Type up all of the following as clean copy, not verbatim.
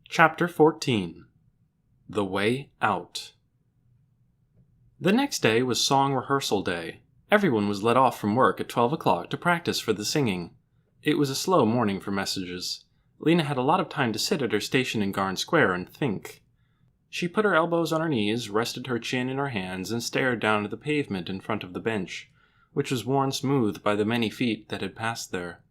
Chapter 14 The Way Out. The next day was song rehearsal day. Everyone was let off from work at 12 o'clock to practice for the singing. It was a slow morning for messages. Lena had a lot of time to sit at her station in Garn Square and think. She put her elbows on her knees, rested her chin in her hands, and stared down at the pavement in front of the bench, which was worn smooth by the many feet that had passed there.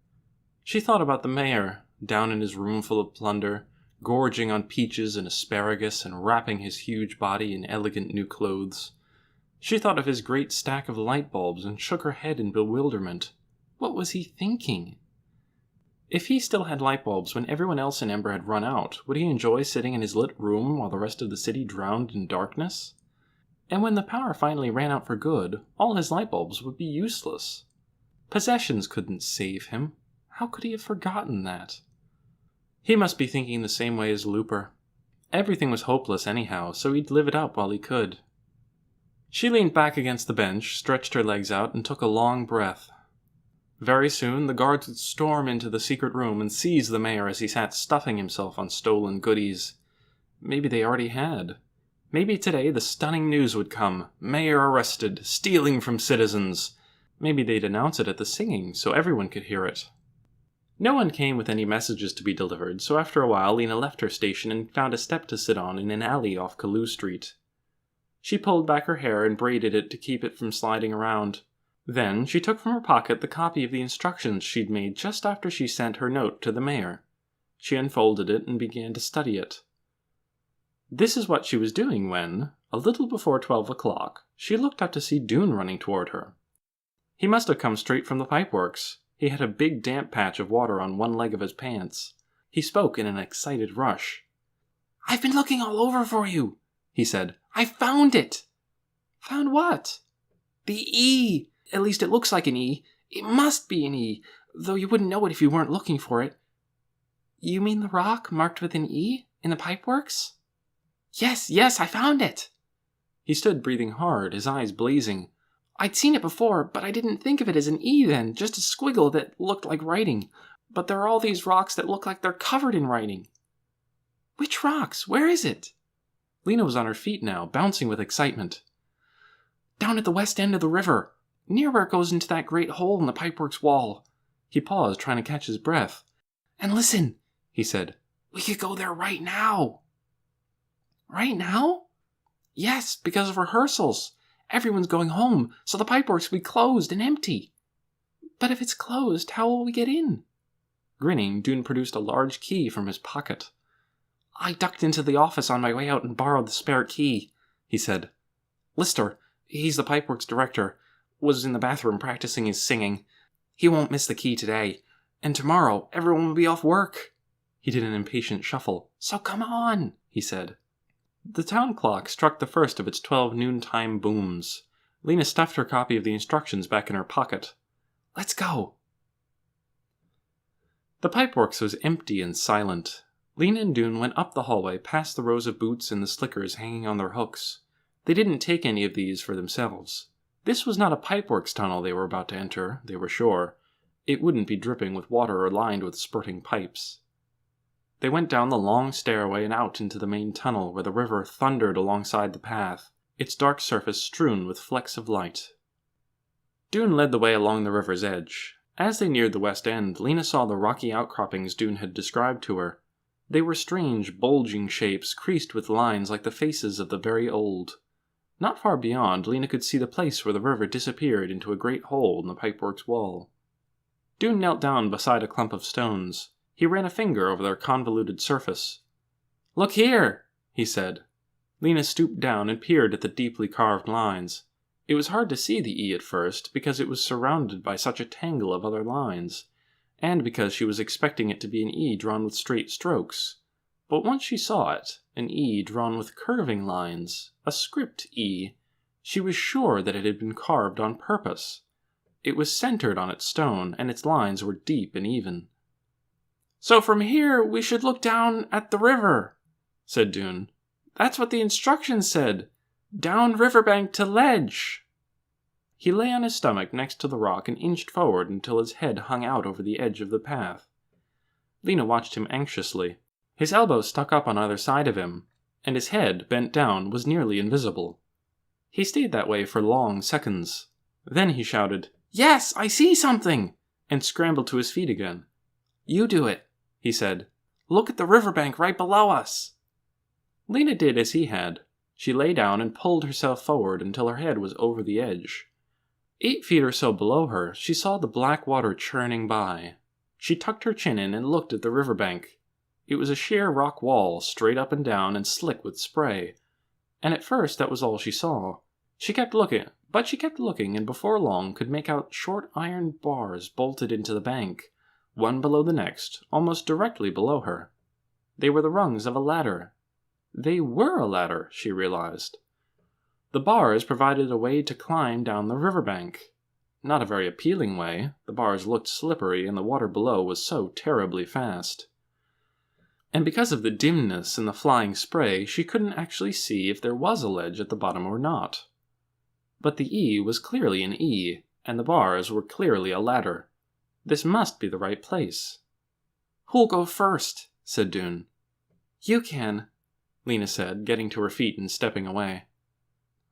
She thought about the mayor, down in his room full of plunder, gorging on peaches and asparagus and wrapping his huge body in elegant new clothes. She thought of his great stack of light bulbs and shook her head in bewilderment. What was he thinking? If he still had light bulbs when everyone else in Ember had run out, would he enjoy sitting in his lit room while the rest of the city drowned in darkness? And when the power finally ran out for good, all his light bulbs would be useless. Possessions couldn't save him. How could he have forgotten that? He must be thinking the same way as Looper. Everything was hopeless anyhow, so he'd live it up while he could. She leaned back against the bench, stretched her legs out, and took a long breath. Very soon, the guards would storm into the secret room and seize the mayor as he sat stuffing himself on stolen goodies. Maybe they already had. Maybe today the stunning news would come. Mayor arrested, stealing from citizens. Maybe they'd announce it at the singing so everyone could hear it. No one came with any messages to be delivered, so after a while Lena left her station and found a step to sit on in an alley off Calloo Street. She pulled back her hair and braided it to keep it from sliding around. Then she took from her pocket the copy of the instructions she'd made just after she sent her note to the mayor. She unfolded it and began to study it. This is what she was doing when, a little before 12 o'clock, she looked up to see Dune running toward her. He must have come straight from the pipeworks. He had a big damp patch of water on one leg of his pants. He spoke in an excited rush. "I've been looking all over for you," he said. "I found it." "Found what?" "The E. At least it looks like an E. It must be an E, though you wouldn't know it if you weren't looking for it." "You mean the rock marked with an E in the pipeworks?" Yes, I found it." He stood breathing hard, his eyes blazing. "I'd seen it before, but I didn't think of it as an E then, just a squiggle that looked like writing. But there are all these rocks that look like they're covered in writing." "Which rocks? Where is it?" Lena was on her feet now, bouncing with excitement. "Down at the west end of the river, near where it goes into that great hole in the pipeworks wall." He paused, trying to catch his breath. "And listen," he said, "we could go there right now." "Right now?" "Yes, because of rehearsals. Everyone's going home, so the pipeworks will be closed and empty." "But if it's closed, how will we get in?" Grinning, Dune produced a large key from his pocket. "I ducked into the office on my way out and borrowed the spare key," he said. "Lister, he's the pipeworks director, was in the bathroom practicing his singing. He won't miss the key today, and tomorrow everyone will be off work." He did an impatient shuffle. "So come on," he said. The town clock struck the first of its 12 noontime booms. Lena stuffed her copy of the instructions back in her pocket. "Let's go." The pipeworks was empty and silent. Lena and Dune went up the hallway past the rows of boots and the slickers hanging on their hooks. They didn't take any of these for themselves. This was not a pipeworks tunnel they were about to enter, they were sure. It wouldn't be dripping with water or lined with spurting pipes. They went down the long stairway and out into the main tunnel where the river thundered alongside the path, its dark surface strewn with flecks of light. Dune led the way along the river's edge. As they neared the west end, Lena saw the rocky outcroppings Dune had described to her. They were strange, bulging shapes creased with lines like the faces of the very old. Not far beyond, Lena could see the place where the river disappeared into a great hole in the pipeworks wall. Dune knelt down beside a clump of stones. He ran a finger over their convoluted surface. "Look here," he said. Lena stooped down and peered at the deeply carved lines. It was hard to see the E at first, because it was surrounded by such a tangle of other lines, and because she was expecting it to be an E drawn with straight strokes. But once she saw it, an E drawn with curving lines, a script E, she was sure that it had been carved on purpose. It was centered on its stone, and its lines were deep and even. "So from here we should look down at the river," said Dune. "That's what the instructions said. Down riverbank to ledge." He lay on his stomach next to the rock and inched forward until his head hung out over the edge of the path. Lena watched him anxiously. His elbows stuck up on either side of him, and his head, bent down, was nearly invisible. He stayed that way for long seconds. Then he shouted, "Yes, I see something!" and scrambled to his feet again. "You do it," he said. "Look at the riverbank right below us." Lena did as he had. She lay down and pulled herself forward until her head was over the edge. 8 feet or so below her, she saw the black water churning by. She tucked her chin in and looked at the riverbank. It was a sheer rock wall, straight up and down and slick with spray. And at first that was all she saw. She kept looking, and before long could make out short iron bars bolted into the bank, one below the next, almost directly below her. They were the rungs of a ladder. They were a ladder, she realized. The bars provided a way to climb down the riverbank. Not a very appealing way. The bars looked slippery and the water below was so terribly fast. And because of the dimness and the flying spray, she couldn't actually see if there was a ledge at the bottom or not. But the E was clearly an E, and the bars were clearly a ladder. This must be the right place. "Who'll go first?" said Dune. "You can," Lena said, getting to her feet and stepping away.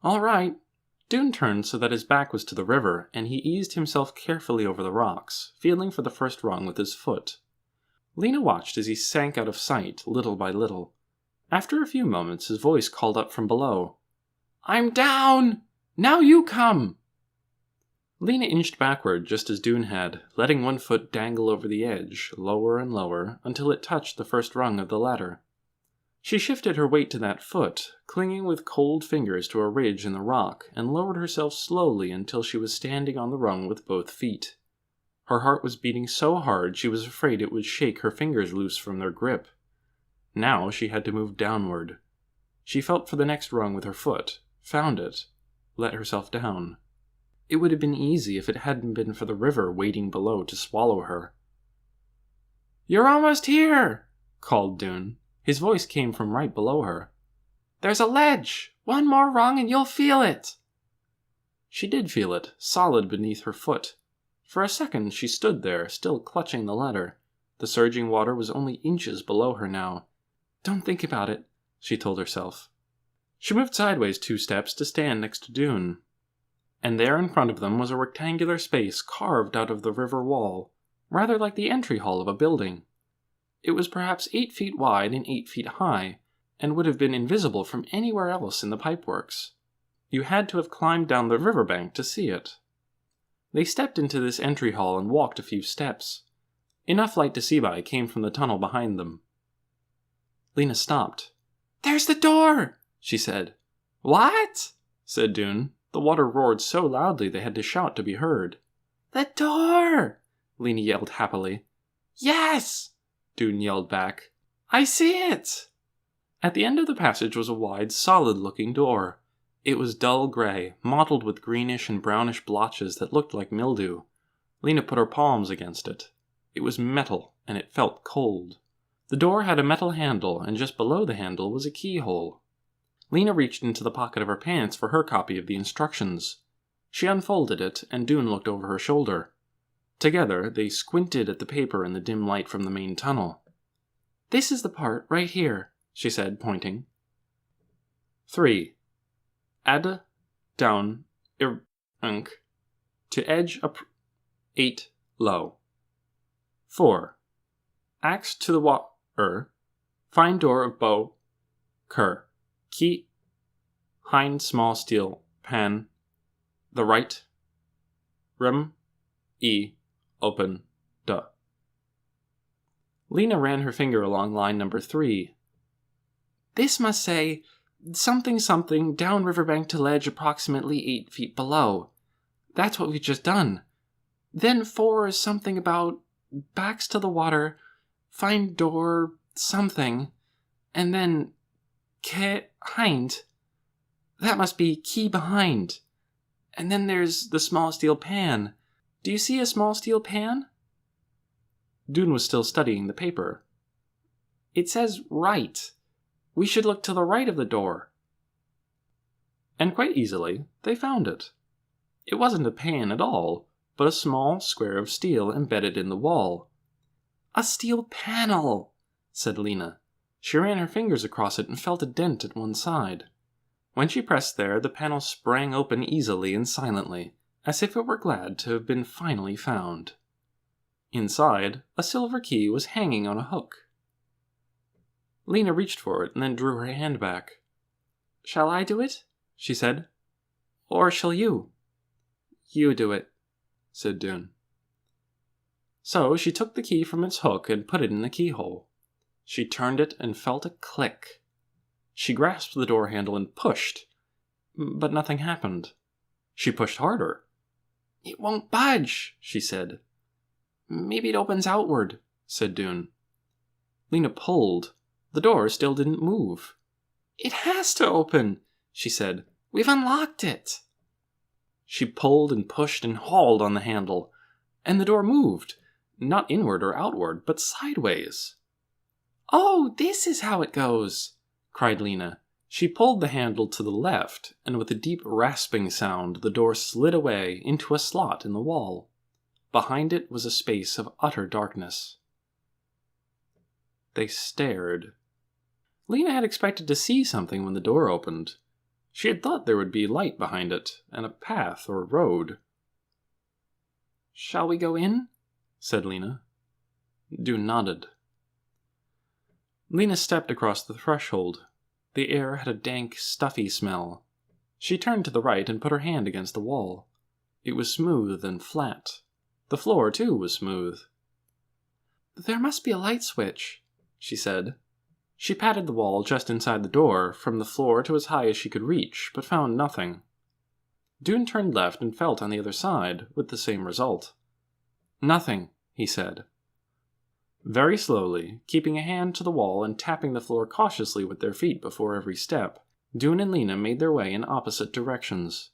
"All right." Dune turned so that his back was to the river, and he eased himself carefully over the rocks, feeling for the first rung with his foot. Lena watched as he sank out of sight, little by little. After a few moments, his voice called up from below. "I'm down! Now you come!" Lena inched backward just as Dune had, letting one foot dangle over the edge, lower and lower, until it touched the first rung of the ladder. She shifted her weight to that foot, clinging with cold fingers to a ridge in the rock, and lowered herself slowly until she was standing on the rung with both feet. Her heart was beating so hard she was afraid it would shake her fingers loose from their grip. Now she had to move downward. She felt for the next rung with her foot, found it, let herself down. It would have been easy if it hadn't been for the river waiting below to swallow her. "You're almost here!" called Dune. His voice came from right below her. "There's a ledge! One more rung and you'll feel it!" She did feel it, solid beneath her foot. For a second she stood there, still clutching the ladder. The surging water was only inches below her now. "Don't think about it," she told herself. She moved sideways 2 steps to stand next to Dune. And there in front of them was a rectangular space carved out of the river wall, rather like the entry hall of a building. It was perhaps 8 feet wide and 8 feet high, and would have been invisible from anywhere else in the pipeworks. You had to have climbed down the riverbank to see it. They stepped into this entry hall and walked a few steps. Enough light to see by came from the tunnel behind them. Lena stopped. "There's the door!" she said. "What?" said Dune. The water roared so loudly they had to shout to be heard. "The door!" Lena yelled happily. "Yes!" Dune yelled back. "I see it!" At the end of the passage was a wide, solid-looking door. It was dull gray, mottled with greenish and brownish blotches that looked like mildew. Lena put her palms against it. It was metal, and it felt cold. The door had a metal handle, and just below the handle was a keyhole. Lena reached into the pocket of her pants for her copy of the instructions. She unfolded it, and Dune looked over her shoulder. Together, they squinted at the paper in the dim light from the main tunnel. "This is the part right here," she said, pointing. 3. Add, down, to edge up, 8, low. 4. Axe to the find door of bow, key, hind small steel pan, the right, open, Lena ran her finger along line number 3. "This must say, something something, down riverbank to ledge approximately 8 feet below. That's what we've just done. Then 4 is something about backs to the water, find door, something, and then hind. That must be key behind. And then there's the small steel pan. Do you see a small steel pan?" Dune was still studying the paper. "It says right. We should look to the right of the door." And quite easily, they found it. It wasn't a pan at all, but a small square of steel embedded in the wall. "A steel panel," said Lena. She ran her fingers across it and felt a dent at one side. When she pressed there, the panel sprang open easily and silently, as if it were glad to have been finally found. Inside, a silver key was hanging on a hook. Lena reached for it and then drew her hand back. "Shall I do it?" she said. "Or shall you?" "You do it," said Dune. So she took the key from its hook and put it in the keyhole. She turned it and felt a click. She grasped the door handle and pushed, but nothing happened. She pushed harder. "It won't budge," she said. "Maybe it opens outward," said Dune. Lena pulled. The door still didn't move. "It has to open," she said. "We've unlocked it." She pulled and pushed and hauled on the handle, and the door moved, not inward or outward, but sideways. "Oh, this is how it goes," cried Lena. She pulled the handle to the left, and with a deep rasping sound, the door slid away into a slot in the wall. Behind it was a space of utter darkness. They stared. Lena had expected to see something when the door opened. She had thought there would be light behind it, and a path or road. "Shall we go in?" said Lena. Dune nodded. Lena stepped across the threshold. The air had a dank, stuffy smell. She turned to the right and put her hand against the wall. It was smooth and flat. The floor, too, was smooth. "There must be a light switch," she said. She patted the wall just inside the door, from the floor to as high as she could reach, but found nothing. Dune turned left and felt on the other side, with the same result. "Nothing," he said. Very slowly, keeping a hand to the wall and tapping the floor cautiously with their feet before every step, Dune and Lena made their way in opposite directions.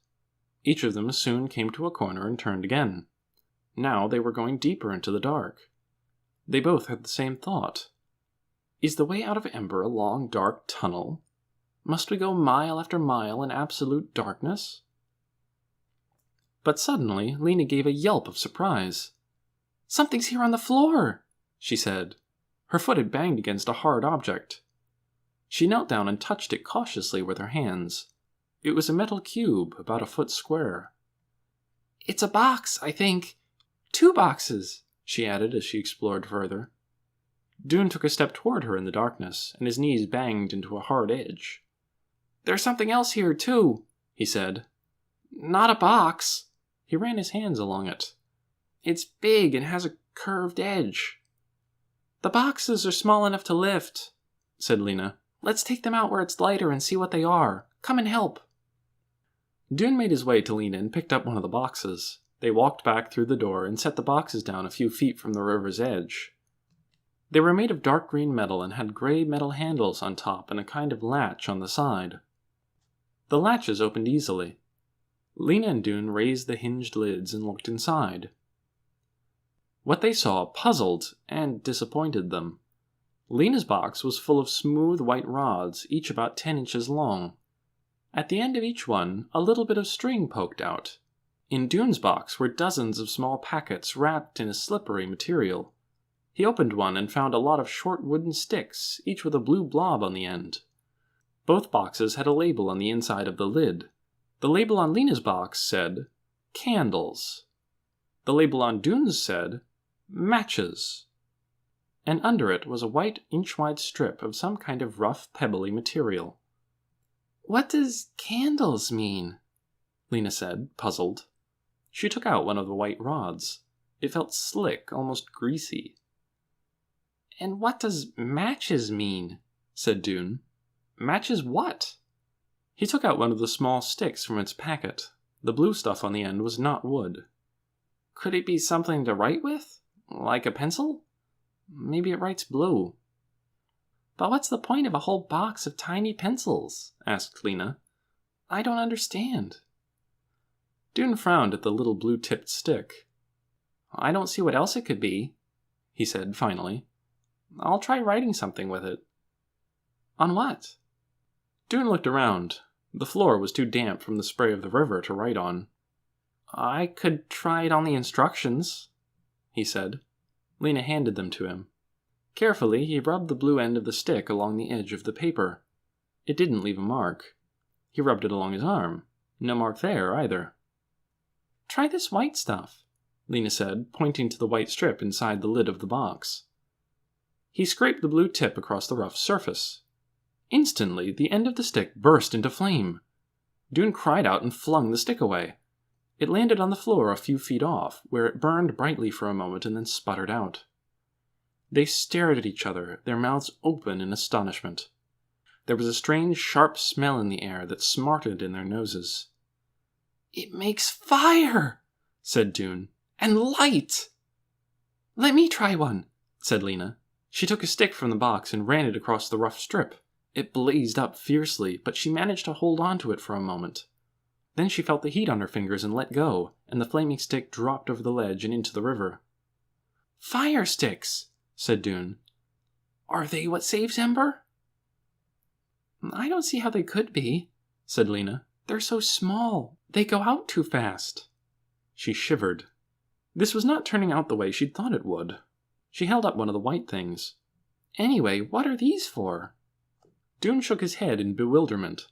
Each of them soon came to a corner and turned again. Now they were going deeper into the dark. They both had the same thought. Is the way out of Ember a long, dark tunnel? Must we go mile after mile in absolute darkness? But suddenly, Lena gave a yelp of surprise. "Something's here on the floor!" she said. Her foot had banged against a hard object. She knelt down and touched it cautiously with her hands. It was a metal cube, about a foot square. "It's a box, I think. 2 boxes," she added as she explored further. Dune took a step toward her in the darkness, and his knees banged into a hard edge. "There's something else here, too," he said. "Not a box." He ran his hands along it. "It's big and has a curved edge." "The boxes are small enough to lift," said Lena. "Let's take them out where it's lighter and see what they are. Come and help." Dune made his way to Lena and picked up one of the boxes. They walked back through the door and set the boxes down a few feet from the river's edge. They were made of dark green metal and had gray metal handles on top and a kind of latch on the side. The latches opened easily. Lena and Dune raised the hinged lids and looked inside. What they saw puzzled and disappointed them. Lena's box was full of smooth white rods, each about 10 inches long. At the end of each one, a little bit of string poked out. In Dune's box were dozens of small packets wrapped in a slippery material. He opened one and found a lot of short wooden sticks, each with a blue blob on the end. Both boxes had a label on the inside of the lid. The label on Lena's box said, "Candles." The label on Dune's said, "Matches." And under it was a white, inch-wide strip of some kind of rough, pebbly material. "What does candles mean?" Lena said, puzzled. She took out one of the white rods. It felt slick, almost greasy. "And what does matches mean?" said Dune. "Matches what?" He took out one of the small sticks from its packet. The blue stuff on the end was not wood. "Could it be something to write with? Like a pencil? Maybe it writes blue." "But what's the point of a whole box of tiny pencils?" asked Lena. "I don't understand." Dune frowned at the little blue-tipped stick. "I don't see what else it could be," he said finally. "I'll try writing something with it." "On what?" Dune looked around. The floor was too damp from the spray of the river to write on. "I could try it on the instructions," he said. Lena handed them to him. Carefully, he rubbed the blue end of the stick along the edge of the paper. It didn't leave a mark. He rubbed it along his arm. No mark there, either. "Try this white stuff," Lena said, pointing to the white strip inside the lid of the box. He scraped the blue tip across the rough surface. Instantly, the end of the stick burst into flame. Dune cried out and flung the stick away. It landed on the floor a few feet off, where it burned brightly for a moment and then sputtered out. They stared at each other, their mouths open in astonishment. There was a strange, sharp smell in the air that smarted in their noses. "It makes fire," said Dune, "and light." "Let me try one," said Lena. She took a stick from the box and ran it across the rough strip. It blazed up fiercely, but she managed to hold on to it for a moment. Then she felt the heat on her fingers and let go, and the flaming stick dropped over the ledge and into the river. "Fire sticks," said Dune. "Are they what saves Ember?" "I don't see how they could be," said Lena. "They're so small. They go out too fast." She shivered. This was not turning out the way she'd thought it would. She held up one of the white things. "Anyway, what are these for?" Dune shook his head in bewilderment.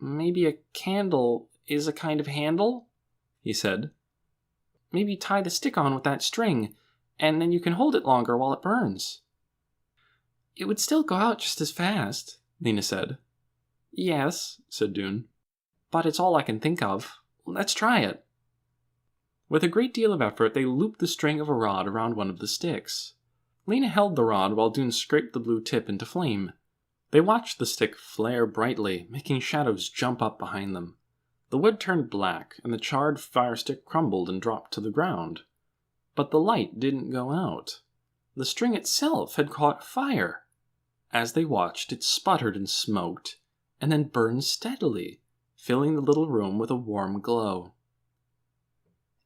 "Maybe a candle is a kind of handle," he said. "Maybe tie the stick on with that string, and then you can hold it longer while it burns." "It would still go out just as fast," Lena said. "Yes," said Dune. "But it's all I can think of. Let's try it." With a great deal of effort, they looped the string of a rod around one of the sticks. Lena held the rod while Dune scraped the blue tip into flame. They watched the stick flare brightly, making shadows jump up behind them. The wood turned black, and the charred fire stick crumbled and dropped to the ground. But the light didn't go out. The string itself had caught fire. As they watched, it sputtered and smoked, and then burned steadily, filling the little room with a warm glow.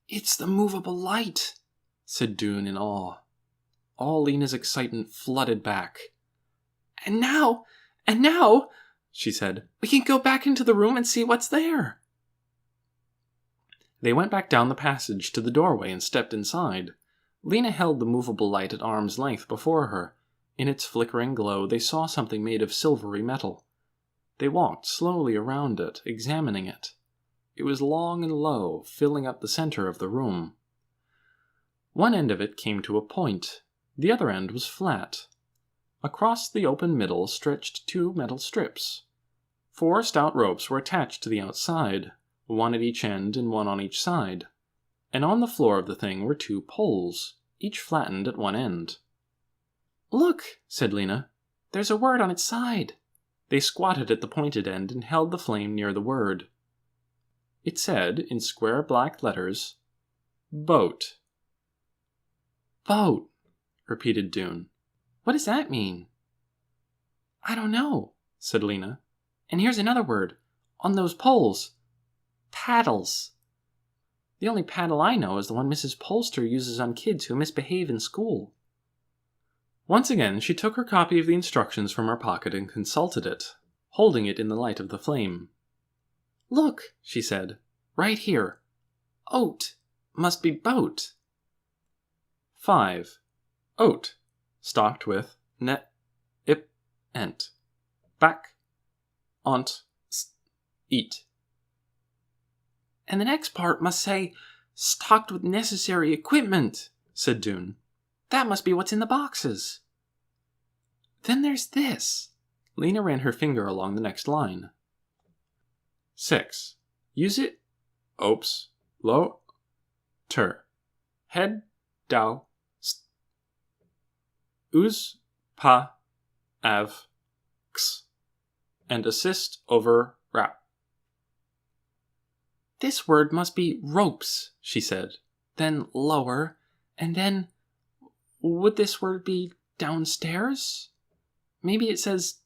"It's the movable light," said Dune in awe. All Lena's excitement flooded back. And now, she said, "we can go back into the room and see what's there." They went back down the passage to the doorway and stepped inside. Lena held the movable light at arm's length before her. In its flickering glow, they saw something made of silvery metal. They walked slowly around it, examining it. It was long and low, filling up the center of the room. One end of it came to a point. The other end was flat. Across the open middle stretched 2 metal strips. 4 stout ropes were attached to the outside, one at each end and one on each side. And on the floor of the thing were 2 poles, each flattened at one end. "Look," said Lena. "There's a word on its side." They squatted at the pointed end and held the flame near the word. It said, in square black letters, "Boat." "Boat," repeated Dune. "What does that mean?" "I don't know," said Lena. "And here's another word. On those poles. Paddles. The only paddle I know is the one Mrs. Polster uses on kids who misbehave in school." Once again, she took her copy of the instructions from her pocket and consulted it, holding it in the light of the flame. "Look," she said, "right here. Oat must be boat." 5. Oat, stopped with net, ip, ent. Back, ont, eat. "And the next part must say, stocked with necessary equipment," said Dune. "That must be what's in the boxes." "Then there's this." Lena ran her finger along the next line. 6. Use it, ops, lo, ter. Head, dow, st. Us, pa, av, x. And assist over rap. "This word must be ropes," she said. "Then lower, and then... would this word be downstairs? Maybe it says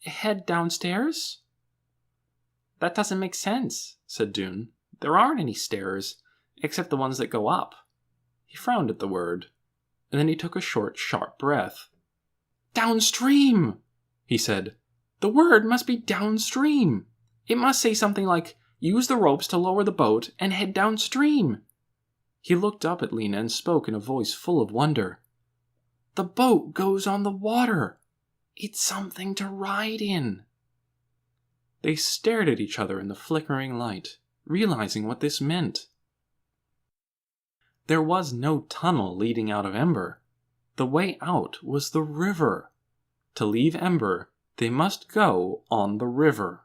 head downstairs?" "That doesn't make sense," said Dune. "There aren't any stairs, except the ones that go up." He frowned at the word, and then he took a short, sharp breath. "Downstream!" he said. "The word must be downstream. It must say something like, use the ropes to lower the boat and head downstream." He looked up at Lena and spoke in a voice full of wonder. The boat goes on the water! It's something to ride in!" They stared at each other in the flickering light, realizing what this meant. There was no tunnel leading out of Ember. The way out was the river. To leave Ember, they must go on the river.